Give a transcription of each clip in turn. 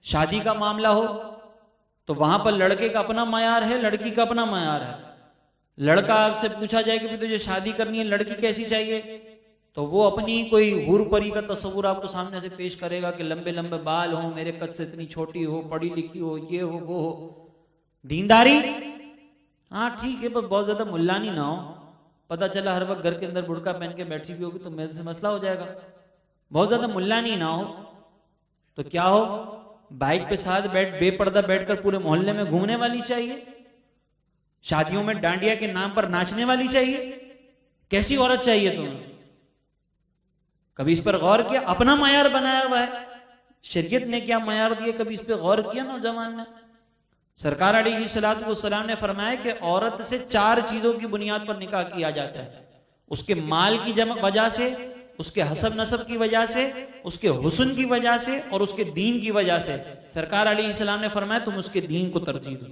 शादी का मामला हो तो वहां पर लड़के का अपना मयार है, लड़की का अपना मयार है। लड़का आपसे पूछा जाए कि तुझे शादी करनी है, लड़की कैसी चाहिए, तो वो अपनी कोई हूर परी का तस्वुर आपको सामने से पेश करेगा कि लंबे लंबे बाल हो, मेरे कद से इतनी छोटी हो, पढ़ी लिखी हो, ये हो वो हो। दीनदारी, हाँ ठीक है, पर बहुत ज्यादा मुल्लानी ना हो, पता चला हर वक्त घर के अंदर बुर्का पहन के बैठी भी होगी तो मेरे से मसला हो जाएगा। बहुत ज्यादा मुल्लानी ना हो तो क्या हो, बाइक पे साथ बेपर्दा बैठकर पूरे मोहल्ले में घूमने वाली चाहिए, शादियों में डांडिया के नाम पर नाचने वाली चाहिए, कैसी औरत चाहिए तुम्हें? कभी इस पर गौर किया? अपना मयार बनाया हुआ है, शरीयत ने क्या मयार दिए, कभी इस पर गौर किया नौजवान ने? सरकार अलैहिस्सलातु वस्सलाम ने फरमाया कि औरत से 4 चीजों की बुनियाद पर निकाह किया जाता है, उसके माल की वजह से, उसके हसब नसब की वजह से, उसके हुस्न की वजह से और उसके दीन की वजह से। सरकार अलैहिस्सलाम ने फरमाया तुम उसके दीन को तरजीह दो।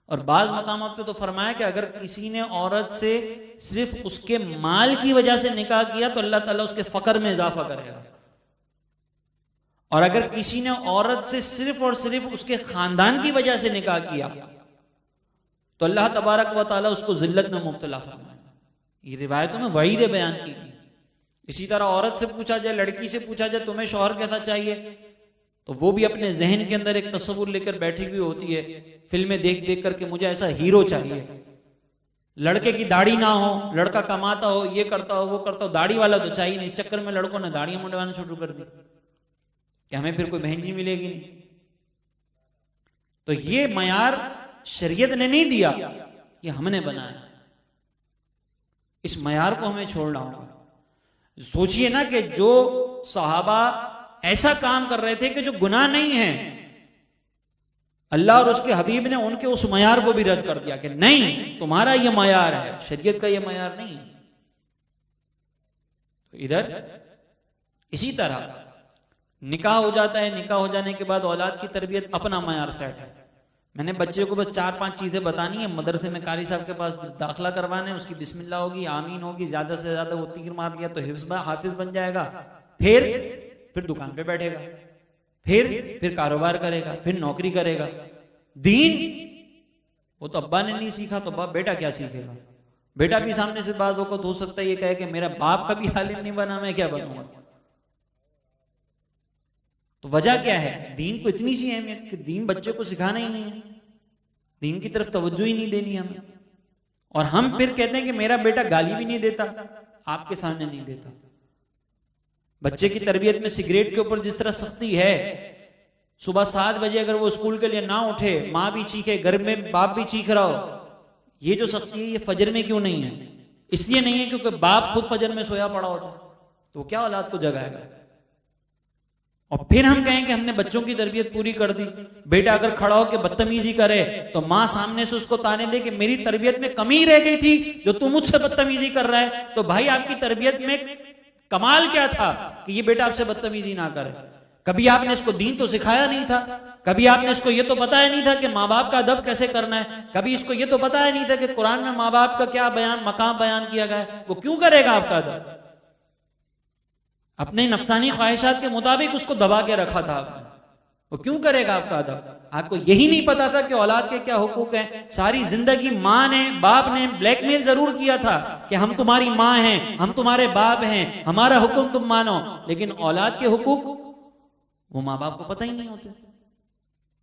और बाज़ मकामात पे तो फरमाया कि अगर किसी ने औरत से सिर्फ उसके माल की वजह से निकाह किया तो अल्लाह ताला उसके फकर में इजाफा करेगा, और अगर किसी ने औरत से सिर्फ और सिर्फ उसके खानदान की वजह से निकाह किया तो अल्लाह तबारक व तआला उसको जिल्लत में मुब्तला फरमाएगा। ये रिवायतों में वईद बयान की गई। इसी तरह औरत से पूछा जाए, लड़की से पूछा जाए तुम्हें शौहर कैसा चाहिए, तो वो भी अपने जहन के अंदर एक तस्वुर लेकर बैठी हुई होती है, फिल्में देख देख करके मुझे ऐसा हीरो चाहिए। लड़के की दाढ़ी ना हो, लड़का कमाता हो, ये करता हो वो करता हो, दाढ़ी वाला तो चाहिए नहीं। इस चक्कर में लड़कों ने दाढ़ियां मुंडवाना शुरू कर दी कि हमें फिर कोई बहनजी मिलेगी नहीं। तो ये मयार शरीयत ने नहीं दिया, ये हमने बनाया। इस मयार को हमें छोड़ना होगा। सोचिए ना कि जो सहाबा ऐसा काम कर रहे थे कि जो गुनाह नहीं है, अल्लाह और उसके हबीब ने उनके उस मयार को भी रद्द कर दिया कि नहीं, तुम्हारा ये मयार है, शरीयत का ये मयार नहीं है। तो इधर इसी तरह निकाह हो जाता है, निकाह हो जाने के बाद औलाद की तरबियत अपना मयार सेट है। मैंने बच्चे को बस 4-5 चीजें बतानी है। मदरसे में कारी साहब के पास दाखिला करवाना है, उसकी बिस्मिल्लाह होगी, आमीन होगी, ज्यादा से ज्यादा वो तीर मार लिया तो हाफिज बन जाएगा, फिर दुकान पे बैठेगा, फिर कारोबार करेगा, फिर नौकरी करेगा। दीन वो तो अब्बा ने नहीं सीखा तो बेटा क्या सीखेगा? बेटा भी सामने से बाज वक्त हो सकता है ये कहे कि मेरा बाप कभी आलिम नहीं बना, मैं क्या बनूंगा? तो वजह क्या है? दीन को इतनी सी अहमियत कि दीन बच्चे को सिखाना ही नहीं है, दीन की तरफ तवज्जो ही नहीं देनी हमें। और हम फिर कहते हैं कि मेरा बेटा गाली भी नहीं देता, आपके सामने नहीं देता। बच्चे की तरबियत में सिगरेट के ऊपर जिस तरह सख्ती है, सुबह 7 बजे अगर वो स्कूल के लिए ना उठे, माँ भी चीखे, घर में बाप भी चीख रहा हो, ये जो सख्ती है ये फजर में क्यों नहीं है? इसलिए नहीं है क्योंकि बाप खुद फजर में सोया पड़ा होता, तो वो क्या औलाद को जगाएगा? और फिर हम कहें कि हमने बच्चों की तरबियत पूरी कर दी। बेटा अगर खड़ा होकर बदतमीजी करे तो माँ सामने से उसको ताने दे कि मेरी तरबियत में कमी रह गई थी जो तू मुझसे बदतमीजी कर रहा है। तो भाई आपकी तरबियत में कमाल क्या था कि ये बेटा आपसे बदतमीजी ना करे? कभी आपने इसको दीन तो सिखाया नहीं था, कभी आपने इसको ये तो बताया नहीं था कि माँ बाप का अदब कैसे करना है, कभी इसको ये तो बताया नहीं था कि कुरान में माँ बाप का क्या मकाम बयान किया गया है। वो क्यों करेगा आपका अदब? अपने नफसानी ख्वाहिशात के मुताबिक उसको दबा के रखा था आपने, वो क्यों करेगा आपका अदब? आपको यही नहीं पता था कि औलाद के क्या हुकूक हैं? सारी जिंदगी माँ ने बाप ने ब्लैकमेल जरूर किया था कि हम तुम्हारी माँ हैं, हम तुम्हारे बाप हैं, हमारा हुक्म तुम मानो, लेकिन औलाद के हुकूक वो माँ बाप को पता ही नहीं होते।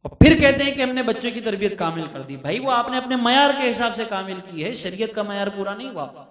और फिर कहते हैं कि हमने बच्चे की तरबियत कामिल कर दी। भाई वो आपने अपने मयार के हिसाब से कामिल की है, शरीयत का मयार पूरा नहीं हुआ।